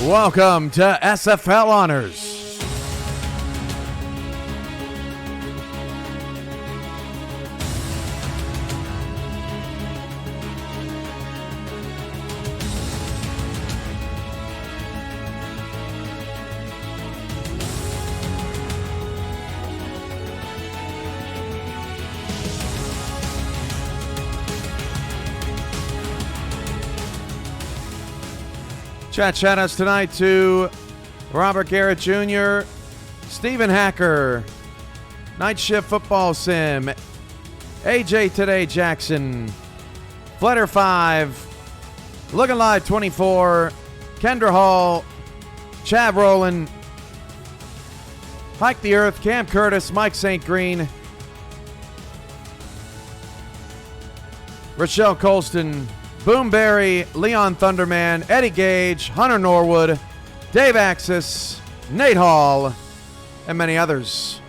Welcome to SFL Honors. Shout outs tonight to Robert Garrett Jr., Stephen Hacker, Night Shift Football Sim, AJ Today Jackson, Flutter 5, Looking Live 24, Kendra Hall, Chav Rowland, Hike the Earth, Cam Curtis, Mike St. Green, Rochelle Colston, Boomberry, Leon Thunderman, Eddie Gage, Hunter Norwood, Dave Axis, Nate Hall, and many others.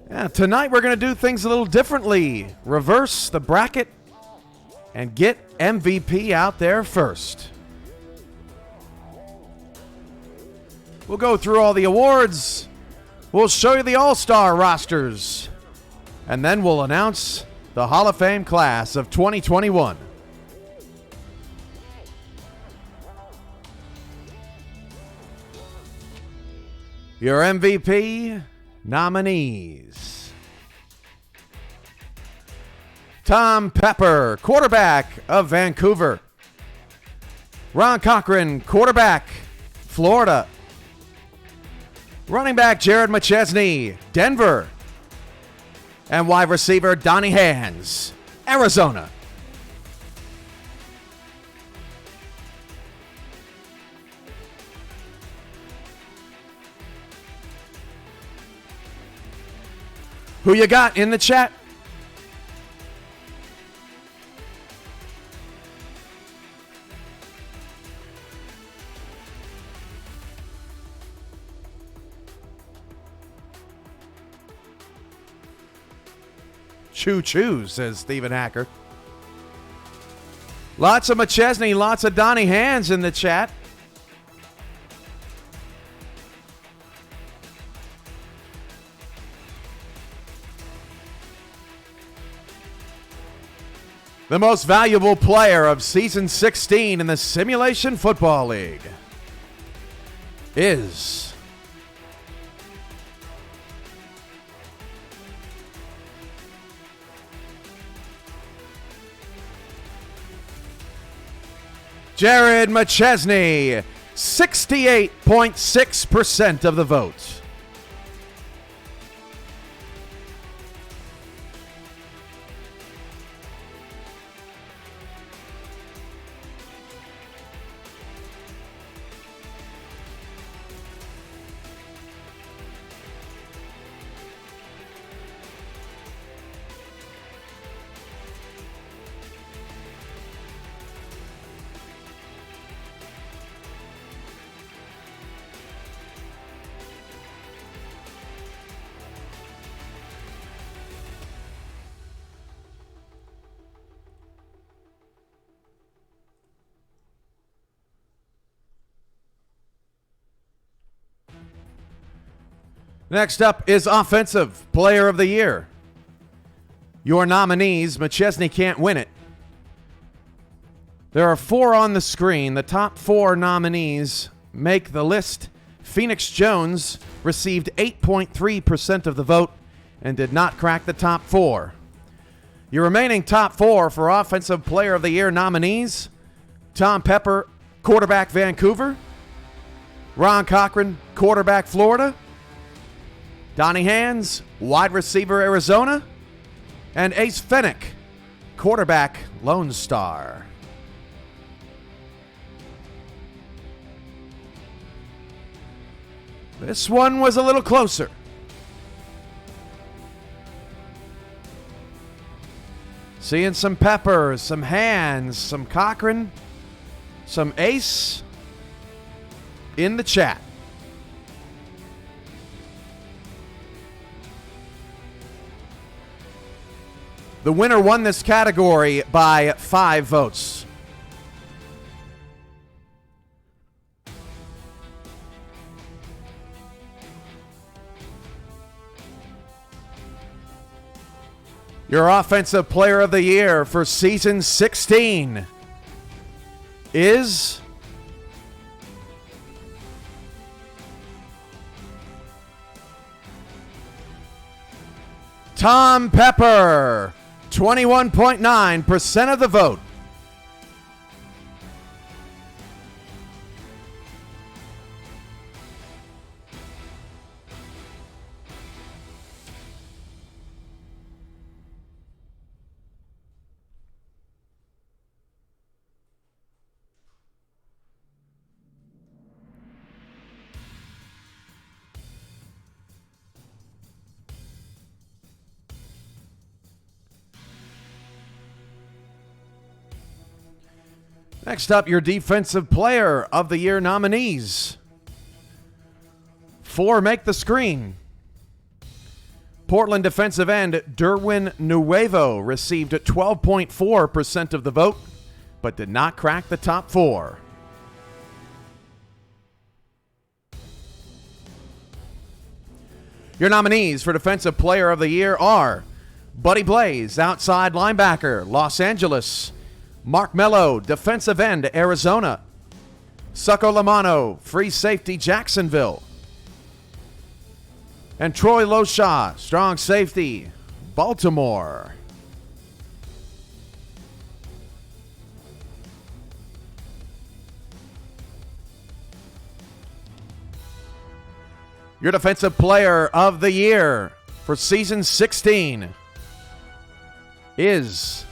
Yeah, tonight we're going to do things a little differently. Reverse the bracket and get MVP out there first. We'll go through all the awards. We'll show you the All-Star rosters. And then we'll announce the Hall of Fame class of 2021. Your MVP nominees. Tom Pepper, quarterback of Vancouver. Ron Cochran, quarterback, Florida. Running back Jared McChesney, Denver. And wide receiver Donnie Hands, Arizona. Who you got in the chat? Choo-choo, says Stephen Hacker. Lots of McChesney, lots of Donnie Hands in the chat. The most valuable player of Season 16 in the Simulation Football League is Jared McChesney, 68.6% of the vote. Next up is Offensive Player of the Year. Your nominees, McChesney can't win it. There are 4 on the screen. The top 4 nominees make the list. Phoenix Jones received 8.3% of the vote and did not crack the top 4. Your remaining top 4 for Offensive Player of the Year nominees: Tom Pepper, quarterback Vancouver; Ron Cochran, quarterback Florida; Donnie Hands, wide receiver Arizona; and Ace Fennick, quarterback Lone Star. This one was a little closer. Seeing some Pepper, some Hands, some Cochran, some Ace in the chat. The winner won this category by 5 votes. Your Offensive Player of the Year for Season 16 is Tom Pepper, 21.9% of the vote. Next up, your Defensive Player of the Year nominees. 4 make the screen. Portland defensive end Derwin Nuevo received 12.4% of the vote, but did not crack the top 4. Your nominees for Defensive Player of the Year are Buddy Blaze, outside linebacker, Los Angeles; Mark Mello, defensive end, Arizona; Succo Lamano, free safety, Jacksonville; and Troy Loshaw, strong safety, Baltimore. Your Defensive Player of the Year for Season 16 is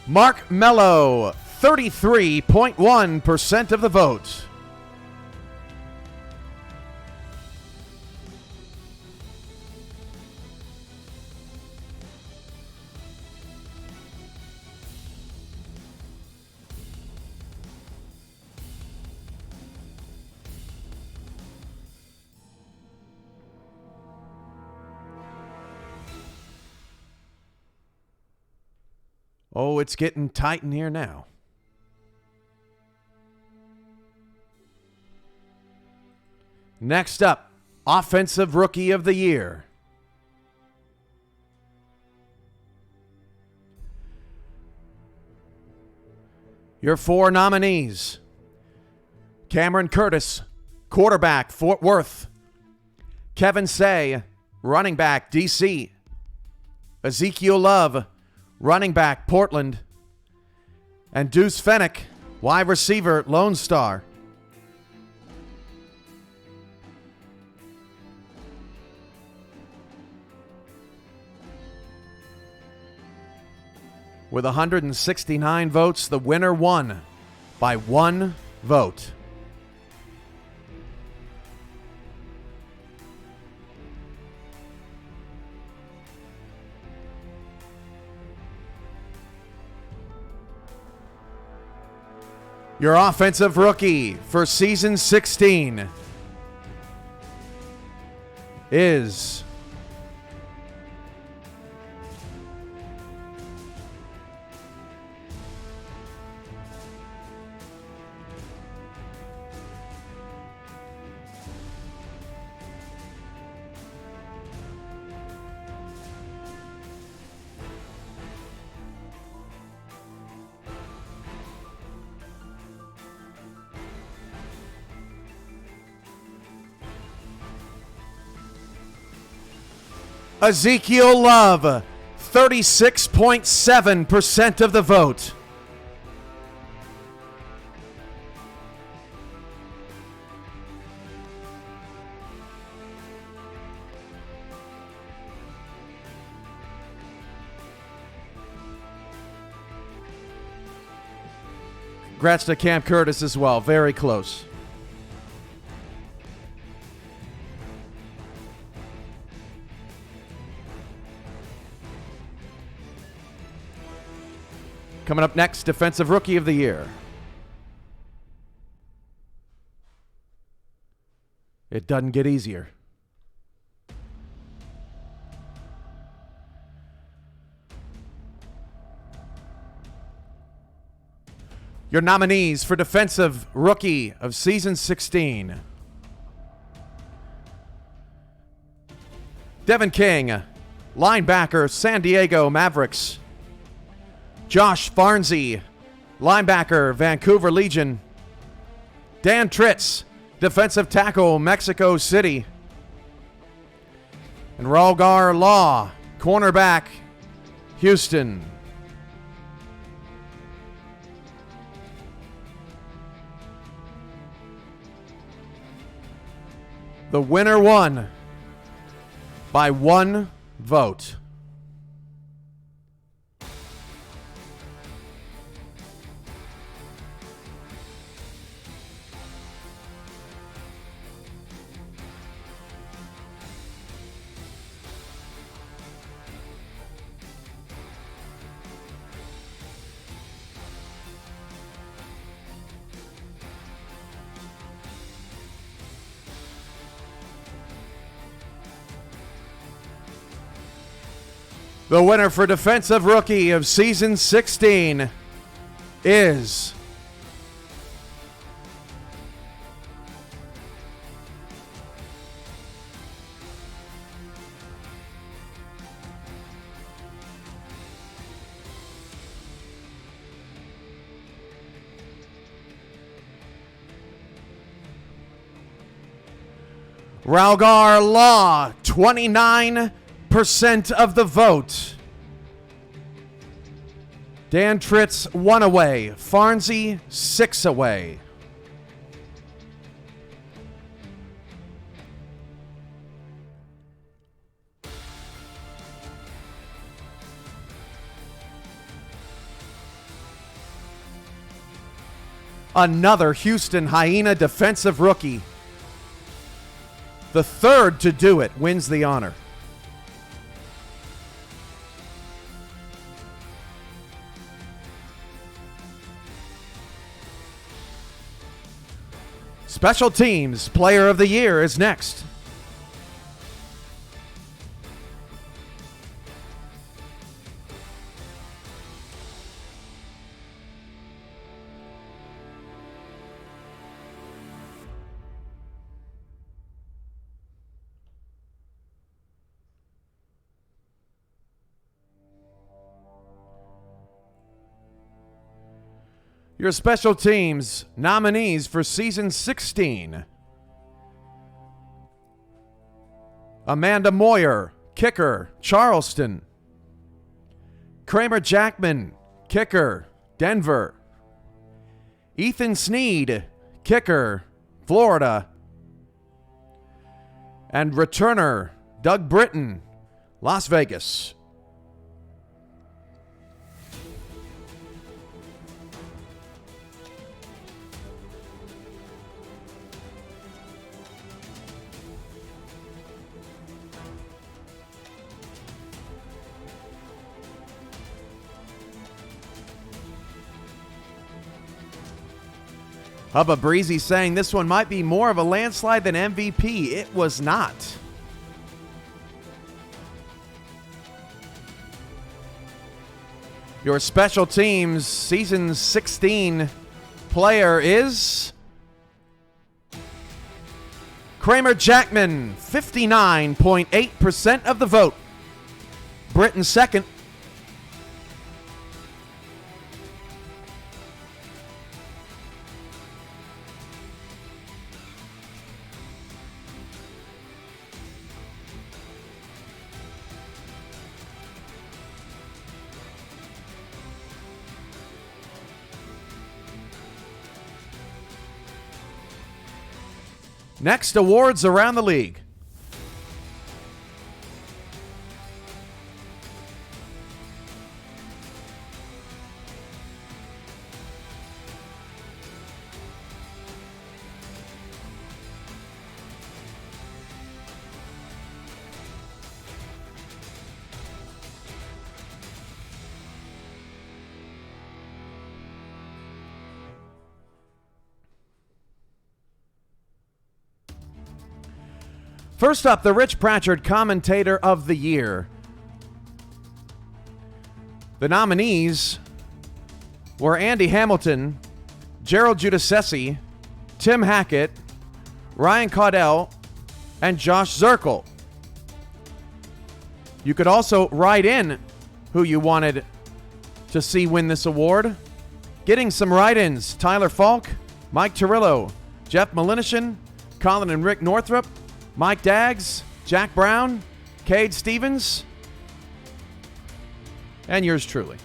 Mark Mello, 33.1% of the vote. Oh, it's getting tight in here now. Next up, Offensive Rookie of the Year. Your 4 nominees: Cameron Curtis, quarterback, Fort Worth; Kevin Say, running back, DC; Ezekiel Love, running back, Portland; and Deuce Fennick, wide receiver, Lone Star. With 169 votes, the winner won by 1 vote. Your Offensive Rookie for Season 16 is Ezekiel Love, 36.7% of the vote. Congrats to Cam Curtis as well. Very close. Coming up next, Defensive Rookie of the Year. It doesn't get easier. Your nominees for Defensive Rookie of Season 16. Devin King, linebacker, San Diego Mavericks. Josh Farnsey, linebacker, Vancouver Legion. Dan Tritz, defensive tackle, Mexico City. And Ralgar Law, cornerback, Houston. The winner won by 1 vote. The winner for Defensive Rookie of Season 16 is Ralgar Law, 29% of the vote. Dan Tritz, 1 away. Farnsey, 6 away. Another Houston Hyena defensive rookie. The third to do it wins the honor. Special Teams Player of the Year is next. Your Special Teams nominees for Season 16. Amanda Moyer, kicker, Charleston. Kramer Jackman, kicker, Denver. Ethan Sneed, kicker, Florida. And returner, Doug Britton, Las Vegas. Hubba Breezy saying this one might be more of a landslide than MVP. It was not. Your Special Teams Season 16 player is Kramer Jackman, 59.8% of the vote. Britton second. Next, awards around the league. First up, the Rich Pratchard Commentator of the Year. The nominees were Andy Hamilton, Gerald Giudice, Tim Hackett, Ryan Caudell, and Josh Zirkle. You could also write in who you wanted to see win this award. Getting some write-ins: Tyler Falk, Mike Turillo, Jeff Malinishin, Colin and Rick Northrup, Mike Daggs, Jack Brown, Cade Stevens, and yours truly.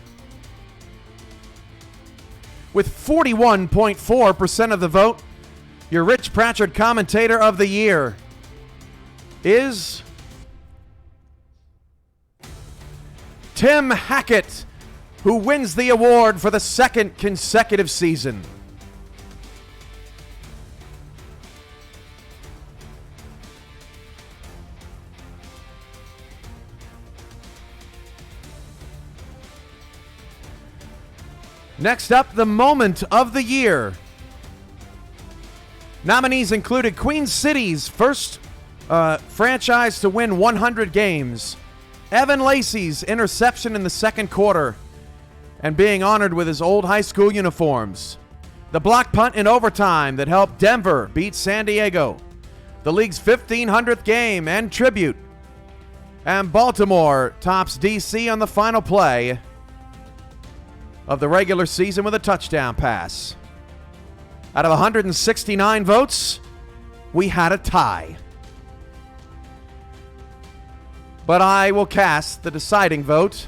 With 41.4% of the vote, your Rich Pratchard Commentator of the Year is Tim Hackett, who wins the award for the second consecutive season. Next up, the Moment of the Year. Nominees included Queen City's first franchise to win 100 games, Evan Lacey's interception in the second quarter, and being honored with his old high school uniforms, the block punt in overtime that helped Denver beat San Diego, the league's 1,500th game and tribute, and Baltimore tops DC on the final play of the regular season with a touchdown pass. Out of 169 votes, we had a tie. But I will cast the deciding vote.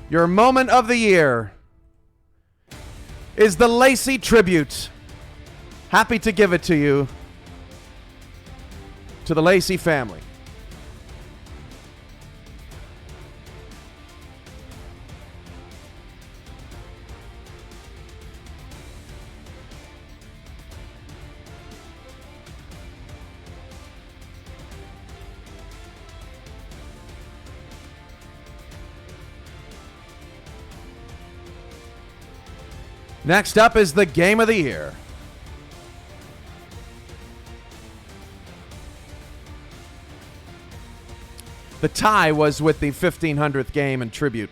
Your Moment of the Year is the Lacey Tribute. Happy to give it to you, to the Lacey family. Next up is the Game of the Year. The tie was with the 1,500th game and tribute.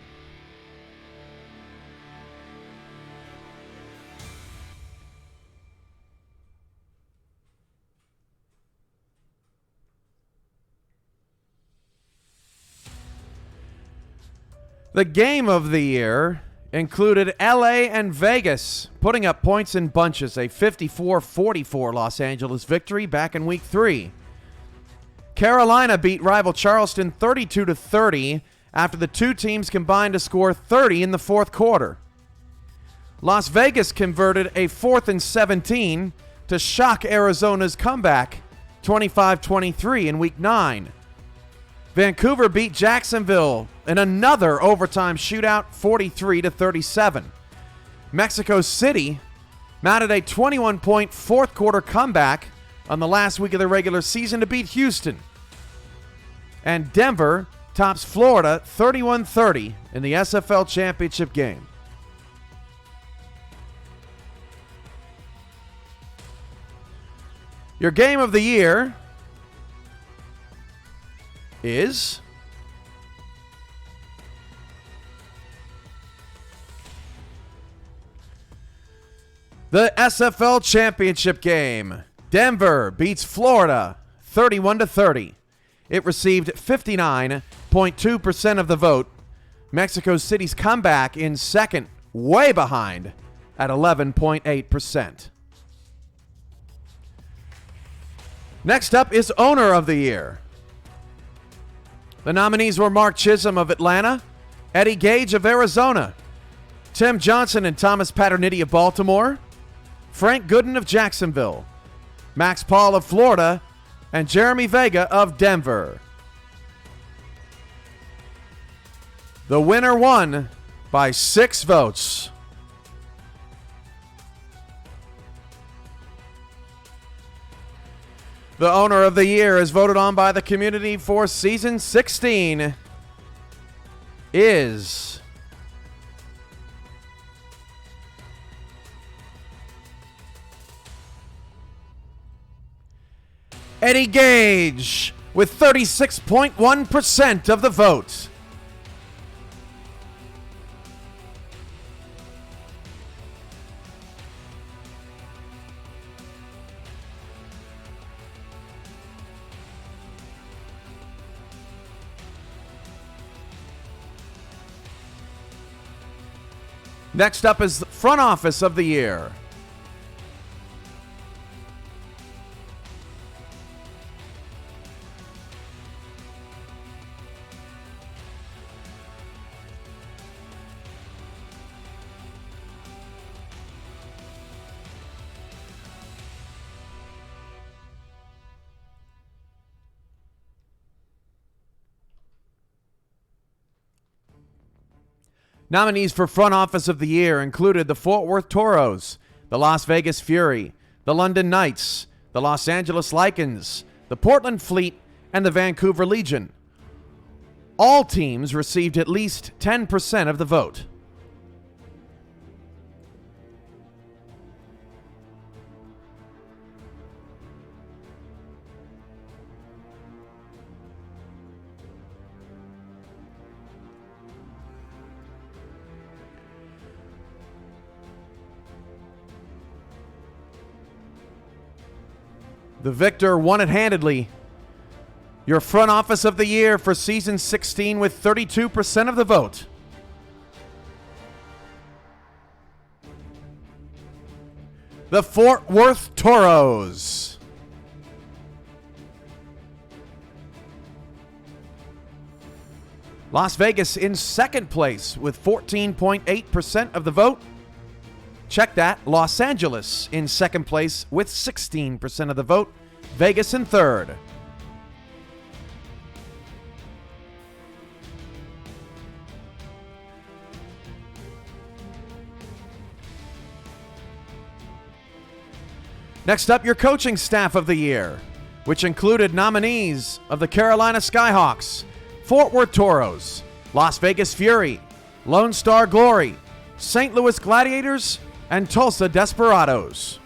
The Game of the Year included LA and Vegas, putting up points in bunches, a 54-44 Los Angeles victory back in Week 3. Carolina beat rival Charleston 32-30 after the two teams combined to score 30 in the fourth quarter. Las Vegas converted a 4th and 17 to shock Arizona's comeback 25-23 in Week 9. Vancouver beat Jacksonville in another overtime shootout 43-37. Mexico City mounted a 21-point fourth quarter comeback on the last week of the regular season to beat Houston. And Denver tops Florida 31-30 in the SFL championship game. Your Game of the Year is the SFL championship game. Denver beats Florida 31-30. It received 59.2% of the vote. Mexico City's comeback in second, way behind, at 11.8%. Next up is Owner of the Year. The nominees were Mark Chisholm of Atlanta, Eddie Gage of Arizona, Tim Johnson and Thomas Paterniti of Baltimore, Frank Gooden of Jacksonville, Max Paul of Florida, and Jeremy Vega of Denver. The winner won by 6 votes. The Owner of the Year is voted on by the community for Season 16 is Eddie Gage with 36.1% of the vote. Next up is the Front Office of the Year. Nominees for Front Office of the Year included the Fort Worth Toros, the Las Vegas Fury, the London Knights, the Los Angeles Lycans, the Portland Fleet, and the Vancouver Legion. All teams received at least 10% of the vote. The victor won it handedly. Your Front Office of the Year for Season 16 with 32% of the vote. The Fort Worth Toros. Las Vegas in second place with 14.8% of the vote. Check that. Los Angeles in second place with 16% of the vote. Vegas in third. Next up, your Coaching Staff of the Year, which included nominees of the Carolina Skyhawks, Fort Worth Toros, Las Vegas Fury, Lone Star Glory, St. Louis Gladiators, and Tulsa Desperados.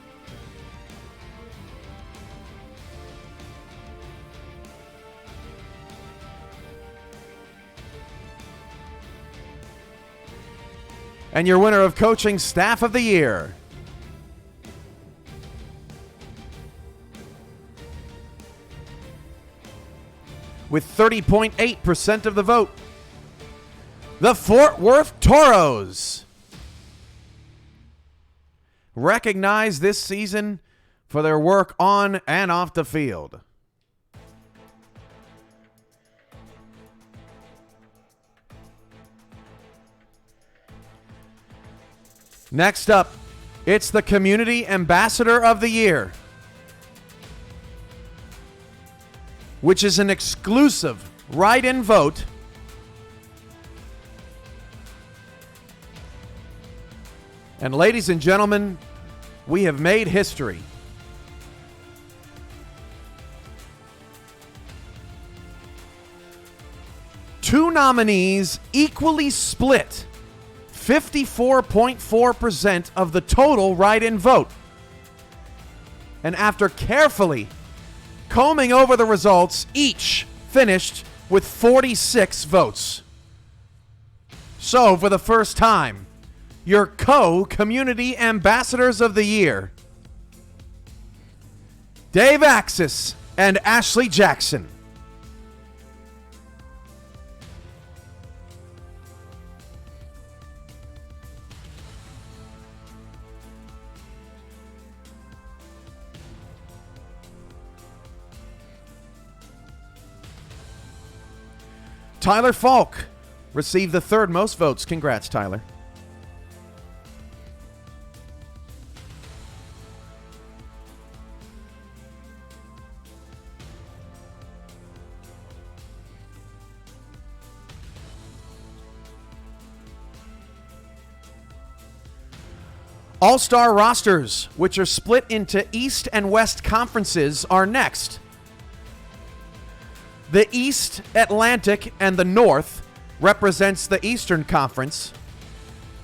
And your winner of Coaching Staff of the Year, with 30.8% of the vote, the Fort Worth Toros. Recognized this season for their work on and off the field. Next up, it's the Community Ambassador of the Year, which is an exclusive write-in vote and ladies and gentlemen, we have made history. Two nominees equally split 54.4% of the total write-in vote. And after carefully combing over the results, each finished with 46 votes. So, for the first time, your co-Community Ambassadors of the Year, Dave Axis and Ashley Jackson. Tyler Falk received the third most votes. Congrats, Tyler. All-Star rosters, which are split into East and West conferences, are next. The East Atlantic and the North represents the Eastern Conference.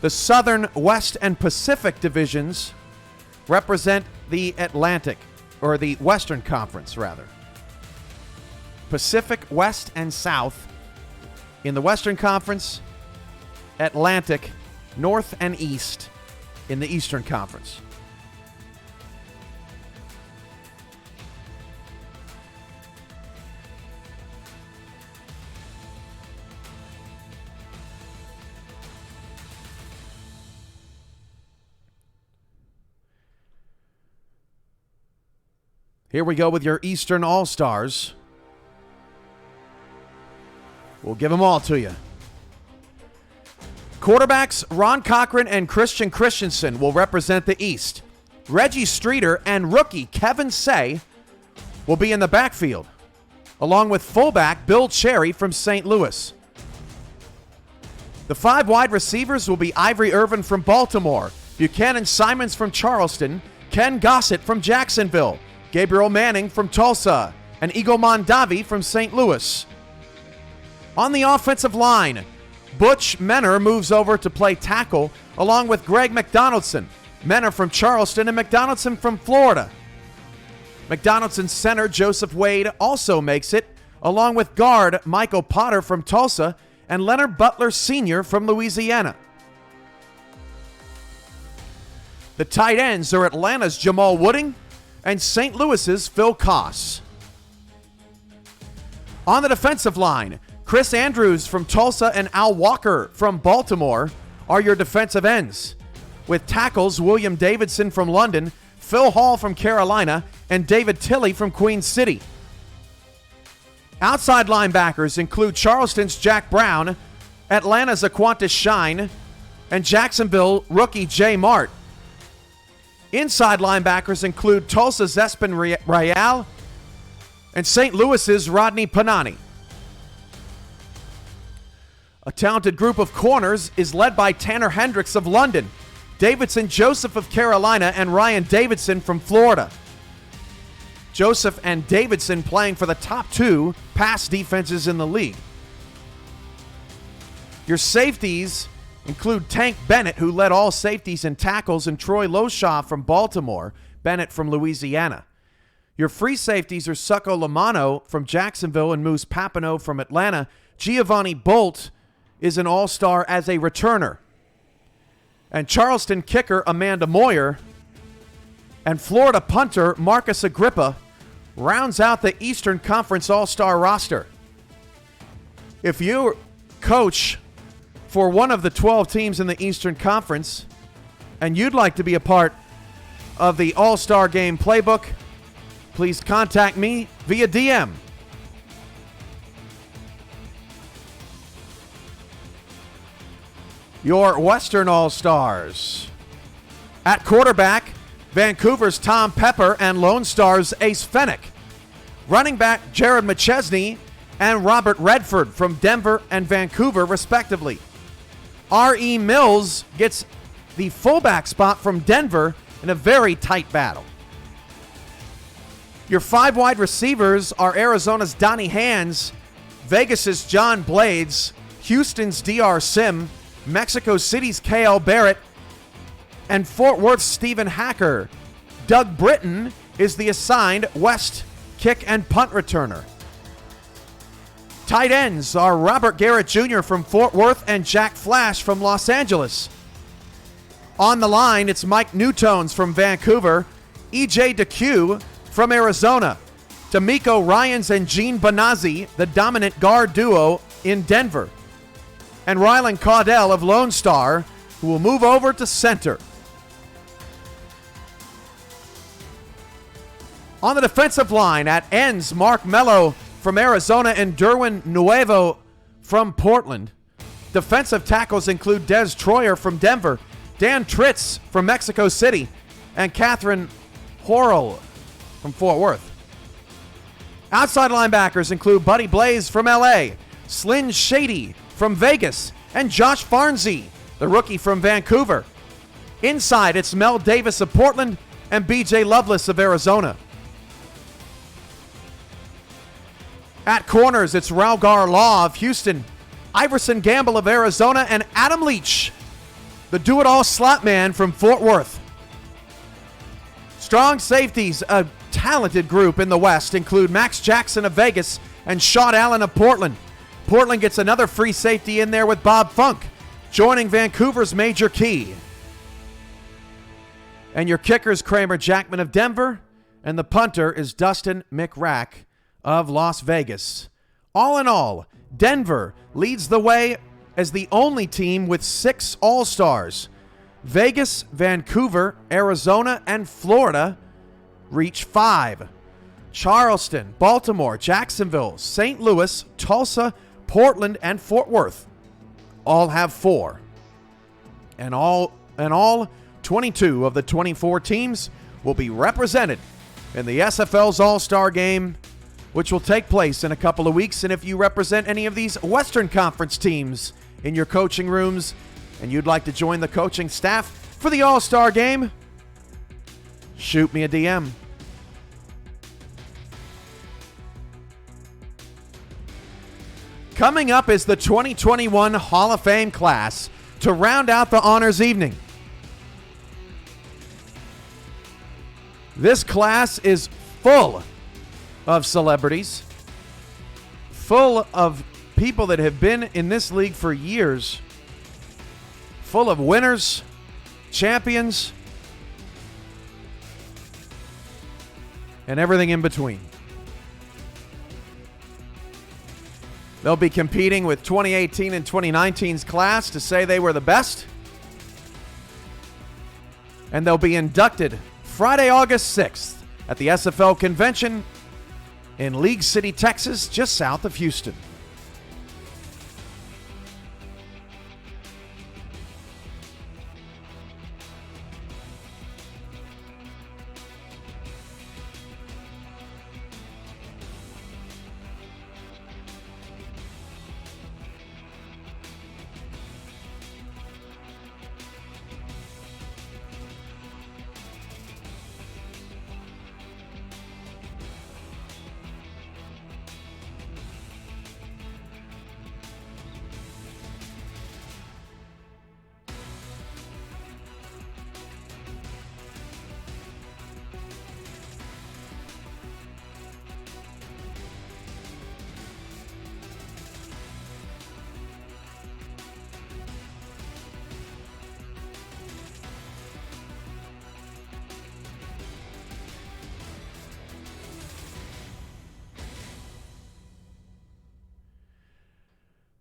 The Southern, West, and Pacific divisions represent the Atlantic, or the Western Conference, rather. Pacific, West, and South. In the Western Conference, Atlantic, North, and East in the Eastern Conference. Here we go with your Eastern All-Stars. We'll give them all to you. Quarterbacks Ron Cochran and Christian Christensen will represent the East. Reggie Streeter and rookie Kevin Say will be in the backfield, along with fullback Bill Cherry from St. Louis. The 5 wide receivers will be Ivory Irvin from Baltimore, Buchanan Simons from Charleston, Ken Gossett from Jacksonville, Gabriel Manning from Tulsa, and Eagle Mondavi from St. Louis. On the offensive line, Butch Menner moves over to play tackle along with Greg McDonaldson. Menner from Charleston and McDonaldson from Florida. McDonaldson's center Joseph Wade also makes it, along with guard Michael Potter from Tulsa and Leonard Butler Sr. from Louisiana. The tight ends are Atlanta's Jamal Wooding and St. Louis's Phil Koss. On the defensive line, Chris Andrews from Tulsa and Al Walker from Baltimore are your defensive ends, with tackles William Davidson from London, Phil Hall from Carolina, and David Tilley from Queen City. Outside linebackers include Charleston's Jack Brown, Atlanta's Aquantis Shine, and Jacksonville rookie Jay Mart. Inside linebackers include Tulsa's Espen Real and St. Louis's Rodney Panani. A talented group of corners is led by Tanner Hendricks of London, Davidson Joseph of Carolina, and Ryan Davidson from Florida. Joseph and Davidson playing for the top 2 pass defenses in the league. Your safeties include Tank Bennett, who led all safeties and tackles, and Troy Loshaw from Baltimore, Bennett from Louisiana. Your free safeties are Succo Lamano from Jacksonville and Moose Papineau from Atlanta. Giovanni Bolt is an all-star as a returner. And Charleston kicker Amanda Moyer and Florida punter Marcus Agrippa rounds out the Eastern Conference all-star roster. If you coach for one of the 12 teams in the Eastern Conference and you'd like to be a part of the All-Star Game playbook, please contact me via DM. Your Western All-Stars. At quarterback, Vancouver's Tom Pepper and Lone Star's Ace Fennick. Running back, Jared McChesney and Robert Redford from Denver and Vancouver, respectively. R.E. Mills gets the fullback spot from Denver in a very tight battle. Your 5 wide receivers are Arizona's Donnie Hands, Vegas's John Blades, Houston's D.R. Sim, Mexico City's K.L. Barrett, and Fort Worth's Stephen Hacker. Doug Britton is the assigned West kick and punt returner. Tight ends are Robert Garrett Jr. from Fort Worth and Jack Flash from Los Angeles. On the line, it's Mike Newtones from Vancouver, E.J. DeQ from Arizona, D'Amico Ryans and Gene Bonazzi, the dominant guard duo in Denver, and Rylan Caudell of Lone Star, who will move over to center. On the defensive line, at ends, Mark Mello from Arizona and Derwin Nuevo from Portland. Defensive tackles include Des Troyer from Denver, Dan Tritz from Mexico City, and Catherine Horrell from Fort Worth. Outside linebackers include Buddy Blaze from LA, Slyn Shady from Vegas, and Josh Farnsey, the rookie from Vancouver. Inside, it's Mel Davis of Portland and BJ Loveless of Arizona. At corners, it's Raugar Law of Houston, Iverson Gamble of Arizona, and Adam Leach, the do-it-all slot man from Fort Worth. Strong safeties, a talented group in the West, include Max Jackson of Vegas, and Sean Allen of Portland. Portland gets another free safety in there with Bob Funk, joining Vancouver's Major Key. And your kicker is Kramer Jackman of Denver, and the punter is Dustin McRack of Las Vegas. All in all, Denver leads the way as the only team with 6 All-Stars. Vegas, Vancouver, Arizona, and Florida reach 5. Charleston, Baltimore, Jacksonville, St. Louis, Tulsa, Portland, and Fort Worth all have 4. And all 22 of the 24 teams will be represented in the SFL's All-Star Game, which will take place in a couple of weeks. And if you represent any of these Western Conference teams in your coaching rooms and you'd like to join the coaching staff for the All-Star Game, shoot me a DM. Coming up is the 2021 Hall of Fame class to round out the honors evening. This class is full of celebrities, full of people that have been in this league for years, full of winners, champions, and everything in between. They'll be competing with 2018 and 2019's class to say they were the best. And they'll be inducted Friday, August 6th at the SFL convention in League City, Texas, just south of Houston.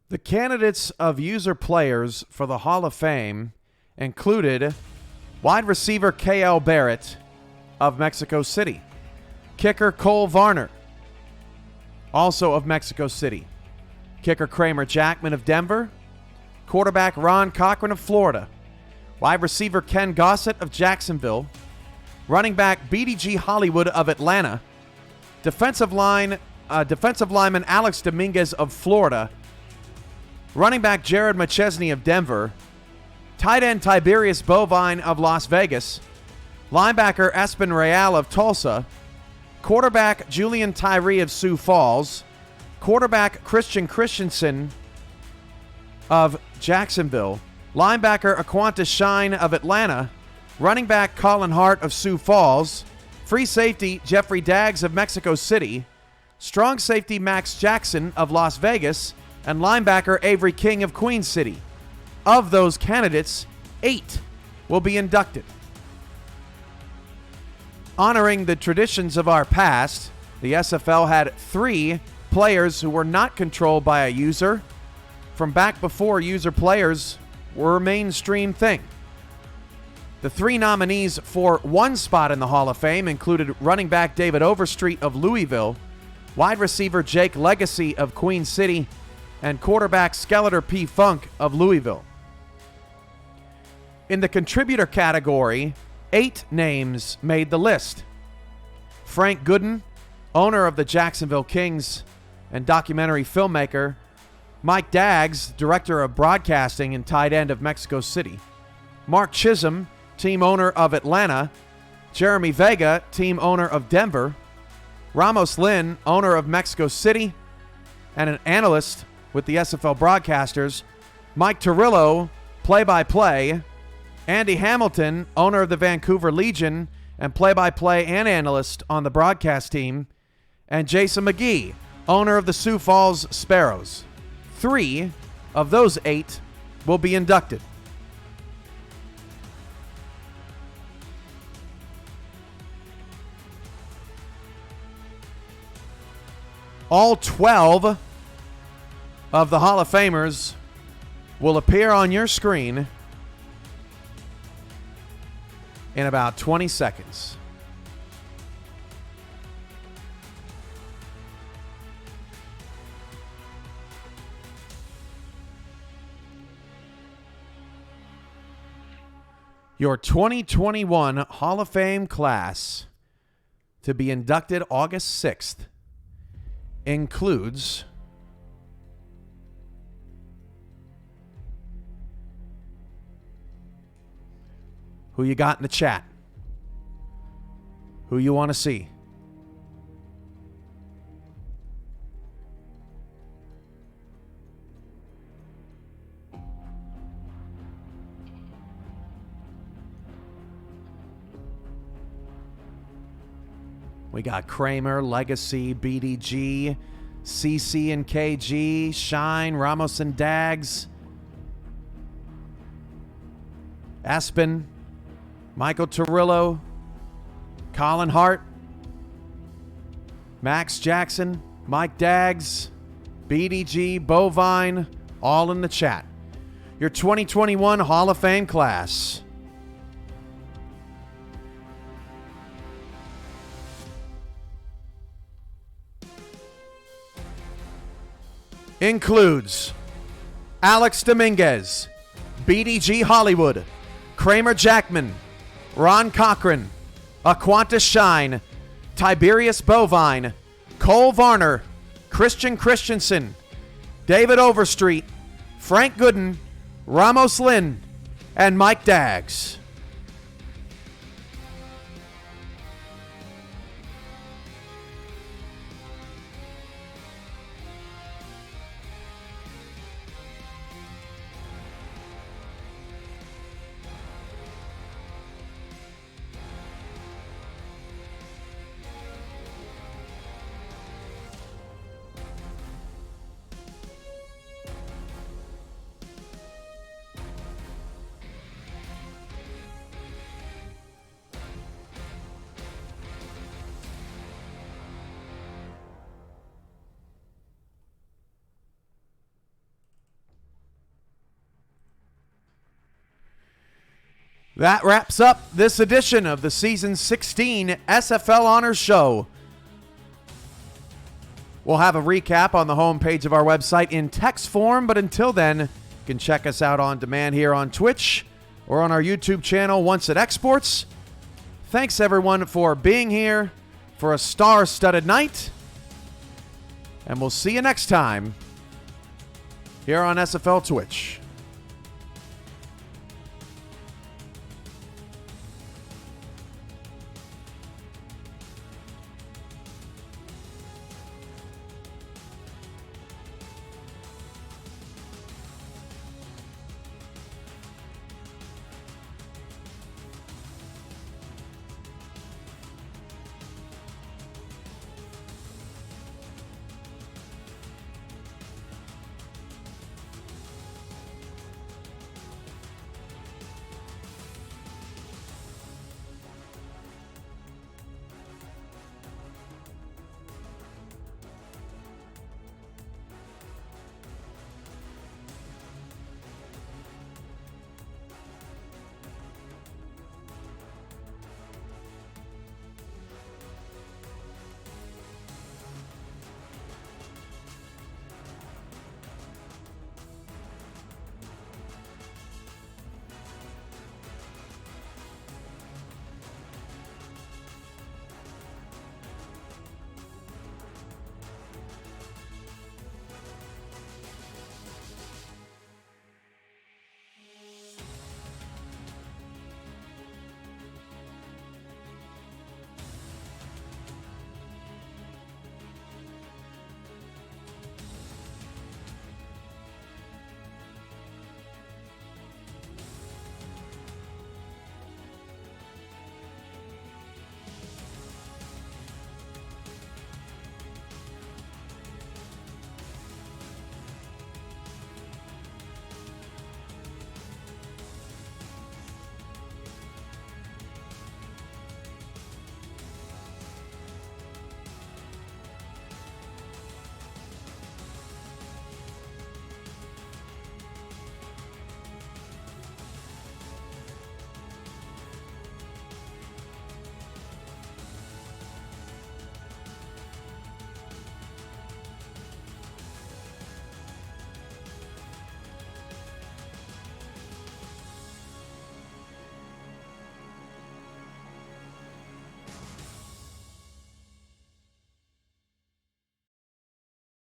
The candidates of user players for the Hall of Fame included wide receiver K.L. Barrett of Mexico City, kicker Cole Varner, also of Mexico City, kicker Kramer Jackman of Denver, quarterback Ron Cochran of Florida, wide receiver Ken Gossett of Jacksonville, running back BDG Hollywood of Atlanta, defensive lineman Alex Dominguez of Florida, running back Jared McChesney of Denver, tight end Tiberius Bovine of Las Vegas, linebacker Espen Real of Tulsa, quarterback Julian Tyree of Sioux Falls, quarterback Christian Christensen of Jacksonville, linebacker Aquantis Shine of Atlanta, running back Colin Hart of Sioux Falls, free safety Jeffrey Daggs of Mexico City, strong safety Max Jackson of Las Vegas, and linebacker Avery King of Queen City. Of those candidates, 8 will be inducted. Honoring the traditions of our past, the SFL had 3 players who were not controlled by a user from back before user players were a mainstream thing. The 3 nominees for 1 spot in the Hall of Fame included running back David Overstreet of Louisville, wide receiver Jake Legacy of Queen City, and quarterback Skeletor P. Funk of Louisville. In the contributor category, 8 names made the list. Frank Gooden, owner of the Jacksonville Kings and documentary filmmaker. Mike Daggs, director of broadcasting and tight end of Mexico City. Mark Chisholm, team owner of Atlanta. Jeremy Vega, team owner of Denver. Ramos Lynn, owner of Mexico City and an analyst with the SFL broadcasters. Mike Torillo, play-by-play. Andy Hamilton, owner of the Vancouver Legion and play-by-play and analyst on the broadcast team. And Jason McGee, owner of the Sioux Falls Sparrows. 3 of those 8 will be inducted. All 12 of the Hall of Famers will appear on your screen in about 20 seconds. Your 2021 Hall of Fame class to be inducted August 6th includes who you got in the chat, who you want to see. We got Kramer, Legacy, BDG, CC and KG, Shine, Ramos and Dags, Aspen, Michael Torillo, Colin Hart, Max Jackson, Mike Dags, BDG, Bovine, all in the chat. Your 2021 Hall of Fame class. Includes Alex Dominguez, BDG Hollywood, Kramer Jackman, Ron Cochran, Aquantis Shine, Tiberius Bovine, Cole Varner, Christian Christensen, David Overstreet, Frank Gooden, Ramos Lynn, and Mike Dags. That wraps up this edition of the Season 16 SFL Honors Show. We'll have a recap on the homepage of our website in text form, but until then, you can check us out on demand here on Twitch or on our YouTube channel once it exports. Thanks, everyone, for being here for a star-studded night, and we'll see you next time here on SFL Twitch.